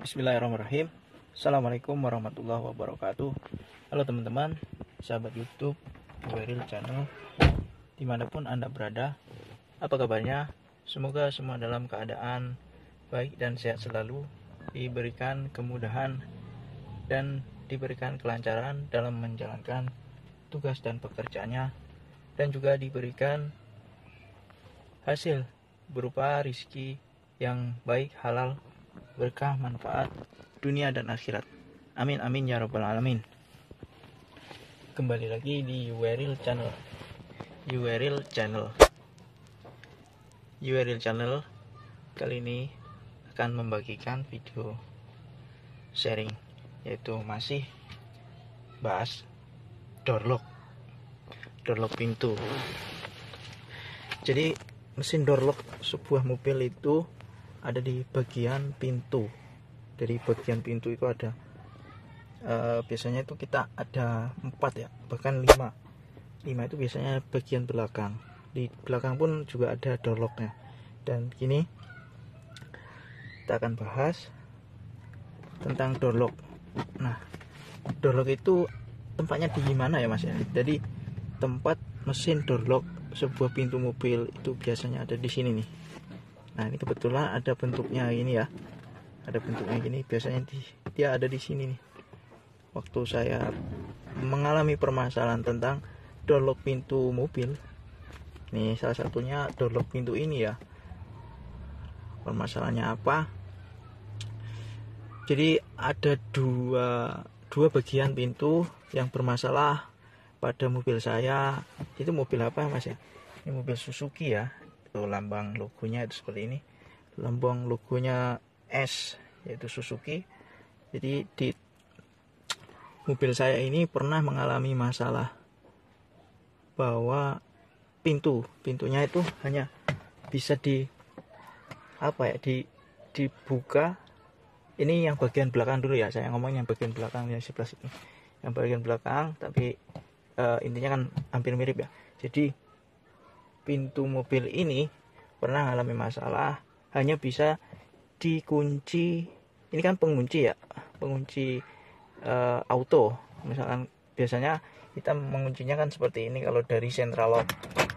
Bismillahirrahmanirrahim. Assalamualaikum warahmatullahi wabarakatuh. Halo teman-teman, sahabat YouTube Weril Channel, dimanapun Anda berada. Apa kabarnya? Semoga semua dalam keadaan baik dan sehat selalu, diberikan kemudahan dan diberikan kelancaran dalam menjalankan tugas dan pekerjaannya, dan juga diberikan hasil berupa rizki yang baik, halal, berkah, manfaat dunia dan akhirat. Amin amin ya rabbal alamin. Kembali lagi di Weril Channel. Weril Channel kali ini akan membagikan video sharing, yaitu masih bahas door lock pintu. Jadi mesin door lock sebuah mobil itu ada di bagian pintu. Dari bagian pintu itu ada biasanya itu kita ada 4 ya, bahkan 5 itu biasanya bagian belakang. Di belakang pun juga ada door locknya. Dan kini kita akan bahas tentang door lock. Nah, door lock itu tempatnya di mana ya Mas ya? Jadi tempat mesin door lock sebuah pintu mobil itu biasanya ada di sini nih. Nah, ini kebetulan ada bentuknya ini ya. Ada bentuknya gini, biasanya dia ada di sini nih. Waktu saya mengalami permasalahan tentang door lock pintu mobil, nih salah satunya door lock pintu ini ya. Permasalahannya apa? Jadi ada dua bagian pintu yang bermasalah pada mobil saya. Itu mobil apa Mas ya? Ini mobil Suzuki ya. Lambang logonya itu seperti ini, lambang logonya S, yaitu Suzuki. Jadi di mobil saya ini pernah mengalami masalah bahwa pintunya itu hanya bisa dibuka. Ini yang bagian belakang dulu ya, saya ngomongin yang bagian belakang yang sebelah sini, yang bagian belakang, tapi intinya kan hampir mirip ya. Jadi pintu mobil ini pernah mengalami masalah, hanya bisa dikunci. Ini kan pengunci ya, pengunci auto. Misalkan biasanya kita menguncinya kan seperti ini kalau dari central lock.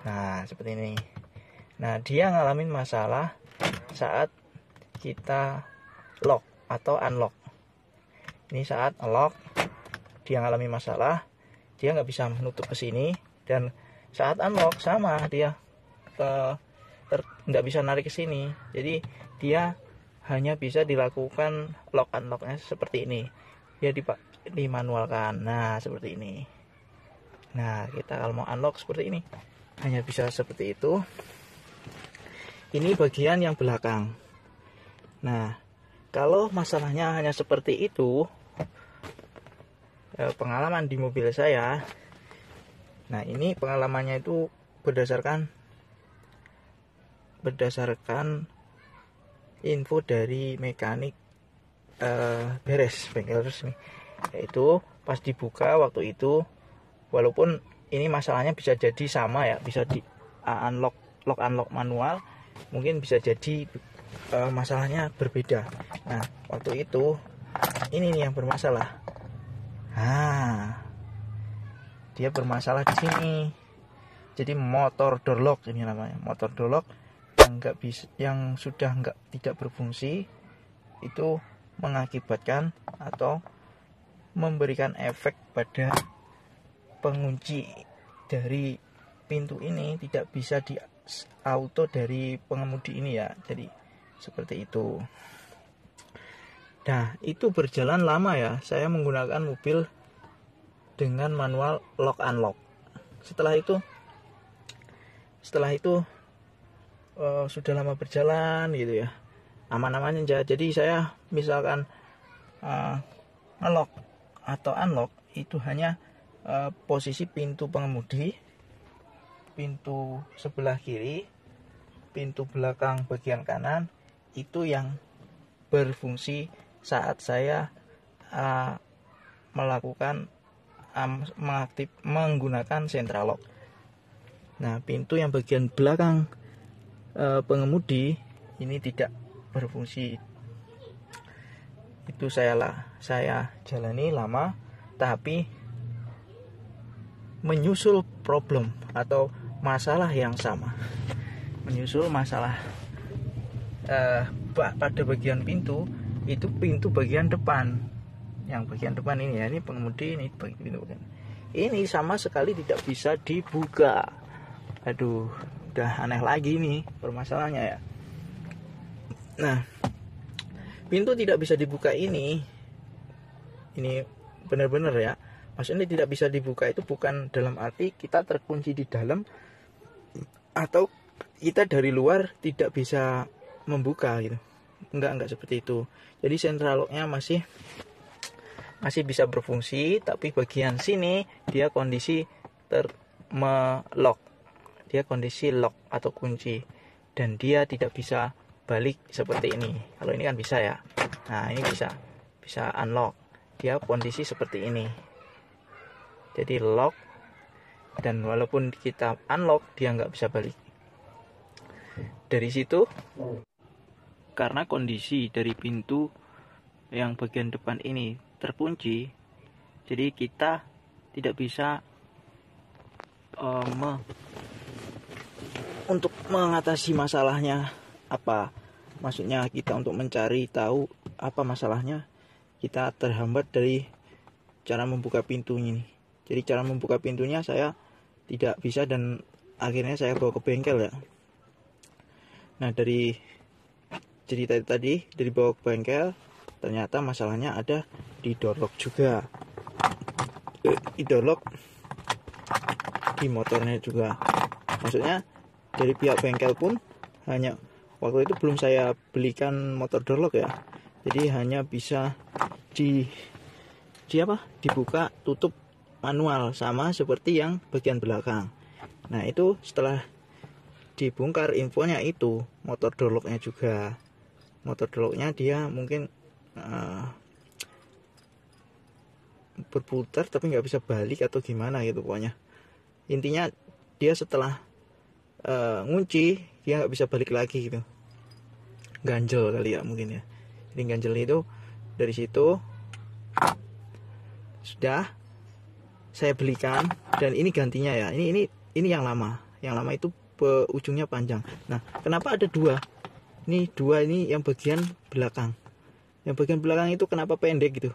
Nah, seperti ini. Nah, dia ngalamin masalah saat kita lock atau unlock. Ini saat lock dia ngalami masalah, dia nggak bisa menutup ke sini, dan saat unlock sama dia nggak bisa narik ke sini. Jadi dia hanya bisa dilakukan lock unlocknya seperti ini. Dia dimanualkan. Nah, seperti ini. Nah, kita kalau mau unlock seperti ini hanya bisa seperti itu. Ini bagian yang belakang. Nah, kalau masalahnya hanya seperti itu, pengalaman di mobil saya. Nah, ini pengalamannya itu berdasarkan info dari mekanik beres bengkel resmi. Yaitu pas dibuka waktu itu, walaupun ini masalahnya bisa jadi sama ya, bisa di lock unlock manual, mungkin bisa jadi masalahnya berbeda. Nah, waktu itu ini nih yang bermasalah. Dia bermasalah di sini. Jadi motor door lock ini namanya, motor door lock yang sudah tidak berfungsi itu mengakibatkan atau memberikan efek pada pengunci dari pintu ini tidak bisa di auto dari pengemudi ini ya. Jadi seperti itu. Nah, itu berjalan lama ya. Saya menggunakan mobil dengan manual lock unlock. Setelah itu sudah lama berjalan gitu ya, aman-aman aja. Jadi saya misalkan ngelock atau unlock itu hanya posisi pintu pengemudi, pintu sebelah kiri, pintu belakang bagian kanan itu yang berfungsi saat saya menggunakan central lock. Nah, pintu yang bagian belakang pengemudi ini tidak berfungsi. itu saya jalani lama, tapi menyusul problem atau masalah yang sama. Menyusul masalah pada bagian pintu, itu pintu bagian depan. Yang bagian depan ini ya, ini pengemudi, ini pintu bagian. Ini sama sekali tidak bisa dibuka. Aduh, udah aneh lagi nih permasalahannya ya. Nah, pintu tidak bisa dibuka ini benar-benar ya. Maksudnya tidak bisa dibuka itu bukan dalam arti kita terkunci di dalam atau kita dari luar tidak bisa membuka gitu. Enggak seperti itu. Jadi central lock-nya masih bisa berfungsi, tapi bagian sini dia kondisi lock. Dia kondisi lock atau kunci dan dia tidak bisa balik seperti ini. Kalau ini kan bisa ya. Nah, ini bisa unlock. Dia kondisi seperti ini. Jadi lock, dan walaupun kita unlock dia nggak bisa balik. Dari situ, karena kondisi dari pintu yang bagian depan ini terkunci, jadi kita tidak bisa untuk mengatasi masalahnya. Apa maksudnya? Kita untuk mencari tahu apa masalahnya, kita terhambat dari cara membuka pintunya ini. Jadi cara membuka pintunya saya tidak bisa, dan akhirnya saya bawa ke bengkel ya. Nah, dari cerita tadi dari bawa ke bengkel, ternyata masalahnya ada di door lock juga. Di door lock di motornya juga. Maksudnya dari pihak bengkel pun hanya waktu itu belum saya belikan motor door lock ya. Jadi hanya bisa dibuka tutup manual, sama seperti yang bagian belakang. Nah, itu setelah dibongkar infonya itu motor door lock-nya juga. Motor door lock-nya dia mungkin berputar tapi nggak bisa balik atau gimana gitu pokoknya. Intinya dia setelah ngunci dia nggak bisa balik lagi gitu. Ganjel kali ya mungkin ya. Jadi ganjel itu dari situ sudah saya belikan, dan ini gantinya ya. Ini yang lama. Yang lama itu ujungnya panjang. Nah, kenapa ada dua? Ini yang bagian belakang. Yang bagian belakang itu kenapa pendek gitu?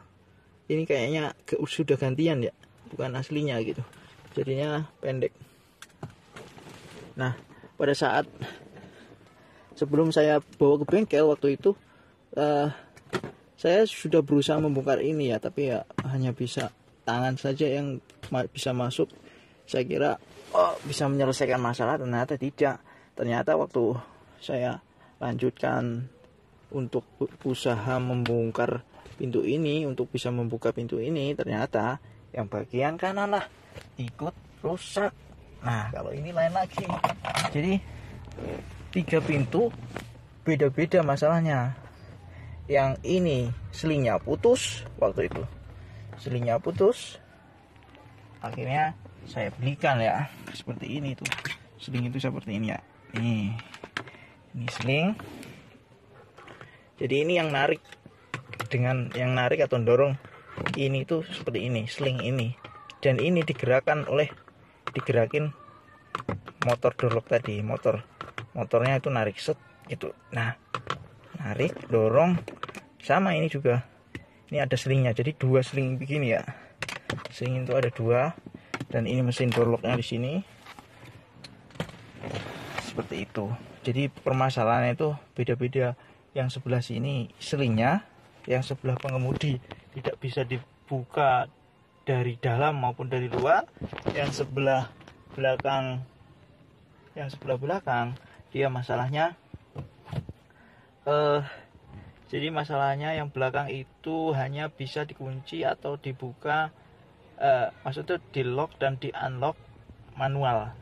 Ini kayaknya sudah gantian ya, bukan aslinya gitu. Jadinya pendek. Nah, pada saat sebelum saya bawa ke bengkel waktu itu, saya sudah berusaha membongkar ini ya, tapi ya hanya bisa tangan saja yang bisa masuk. Saya kira bisa menyelesaikan masalah, ternyata tidak. Ternyata waktu saya lanjutkan untuk usaha membongkar pintu ini, untuk bisa membuka pintu ini, ternyata yang bagian kanan lah ikut rusak. Nah, kalau ini lain lagi. Jadi 3 pintu beda-beda masalahnya. Yang ini selingnya putus waktu itu. Selingnya putus. Akhirnya saya belikan ya. Seperti ini tuh. Seling itu seperti ini ya. Ini seling. Jadi ini yang narik, dengan yang narik atau dorong ini tuh seperti ini, seling ini. Dan ini digerakin motor door lock tadi. Motornya itu narik set gitu. Nah, narik, dorong, sama ini juga. Ini ada selingnya, jadi 2 seling begini ya. Seling itu ada 2, dan ini mesin door lock-nya di sini. Seperti itu. Jadi permasalahannya itu beda-beda. Yang sebelah sini selingnya, yang sebelah pengemudi tidak bisa dibuka dari dalam maupun dari luar. Yang sebelah belakang dia masalahnya jadi masalahnya yang belakang itu hanya bisa dikunci atau dibuka, maksudnya di lock dan di unlock manual.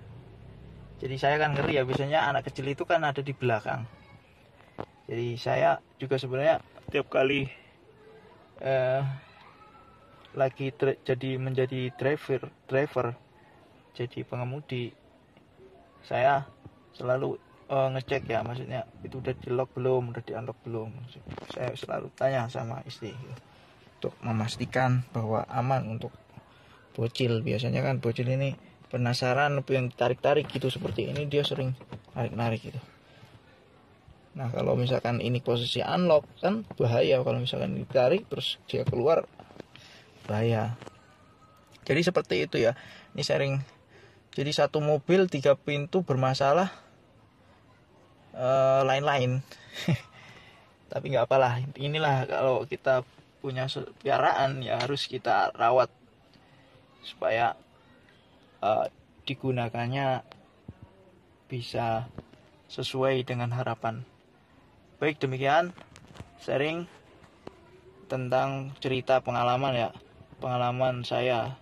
Jadi saya kan ngeri ya, biasanya anak kecil itu kan ada di belakang. Jadi saya juga sebenarnya tiap kali lagi menjadi driver, jadi pengemudi, saya selalu ngecek ya, maksudnya itu udah di lock belum, udah di unlock belum. Saya selalu tanya sama istri gitu, untuk memastikan bahwa aman untuk bocil. Biasanya kan bocil ini penasaran, pengen tarik-tarik gitu, seperti ini dia sering narik-narik gitu. Nah kalau misalkan ini posisi unlock kan bahaya, kalau misalkan ditarik terus dia keluar bahaya. Jadi seperti itu ya, ini sharing. Jadi satu mobil 3 pintu bermasalah, lain-lain. Tapi nggak apalah, inilah kalau kita punya piaraan ya harus kita rawat supaya digunakannya bisa sesuai dengan harapan. Baik, demikian sharing tentang cerita pengalaman ya, pengalaman saya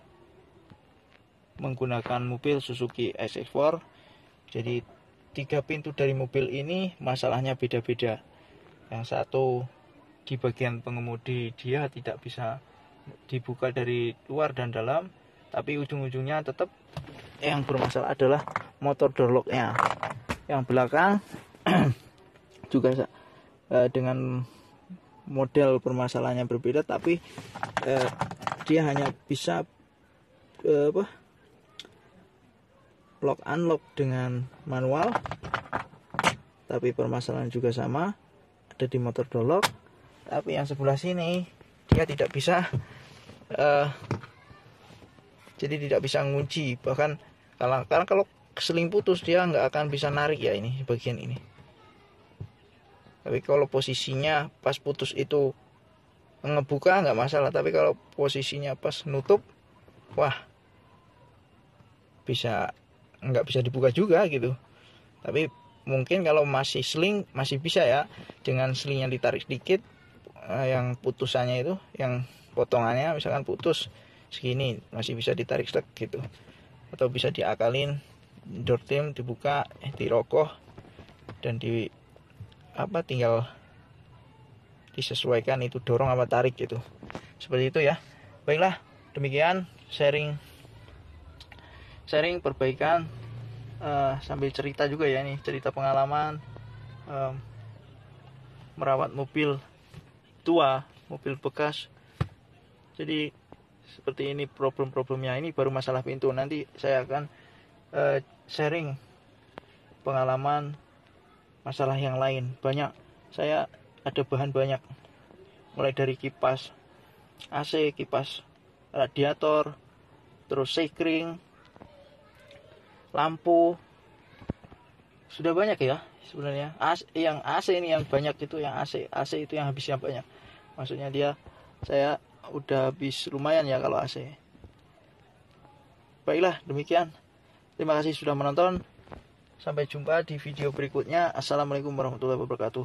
menggunakan mobil Suzuki SX4. Jadi 3 pintu dari mobil ini masalahnya beda-beda. Yang satu di bagian pengemudi, dia tidak bisa dibuka dari luar dan dalam, tapi ujung-ujungnya tetap yang bermasalah adalah motor door lock-nya. Yang belakang juga dengan model permasalahannya berbeda, tapi dia hanya bisa lock unlock dengan manual, tapi permasalahan juga sama, ada di motor door lock. Tapi yang sebelah sini dia tidak bisa, jadi tidak bisa ngunci. Bahkan karena kalau seling putus dia nggak akan bisa narik ya, ini bagian ini. Tapi kalau posisinya pas putus itu ngebuka nggak masalah, tapi kalau posisinya pas nutup, wah nggak bisa dibuka juga gitu. Tapi mungkin kalau masih sling masih bisa ya, dengan sling yang ditarik sedikit, yang putusannya itu, yang potongannya misalkan putus segini, masih bisa ditarik gitu, atau bisa diakalin door trim, dibuka, dirogoh, dan tinggal disesuaikan itu dorong apa tarik gitu, seperti itu ya. Baiklah, demikian sharing perbaikan, sambil cerita juga ya, nih cerita pengalaman merawat mobil tua, mobil bekas. Jadi seperti ini problemnya. Ini baru masalah pintu, nanti saya akan sharing pengalaman masalah yang lain. Banyak, saya ada bahan banyak, mulai dari kipas AC, kipas radiator, terus sekring, lampu, sudah banyak ya sebenarnya. Yang AC ini yang banyak, itu yang AC itu yang habisnya banyak. Maksudnya saya udah habis lumayan ya kalau AC. Baiklah, demikian. Terima kasih sudah menonton. Sampai jumpa di video berikutnya. Assalamualaikum warahmatullahi wabarakatuh.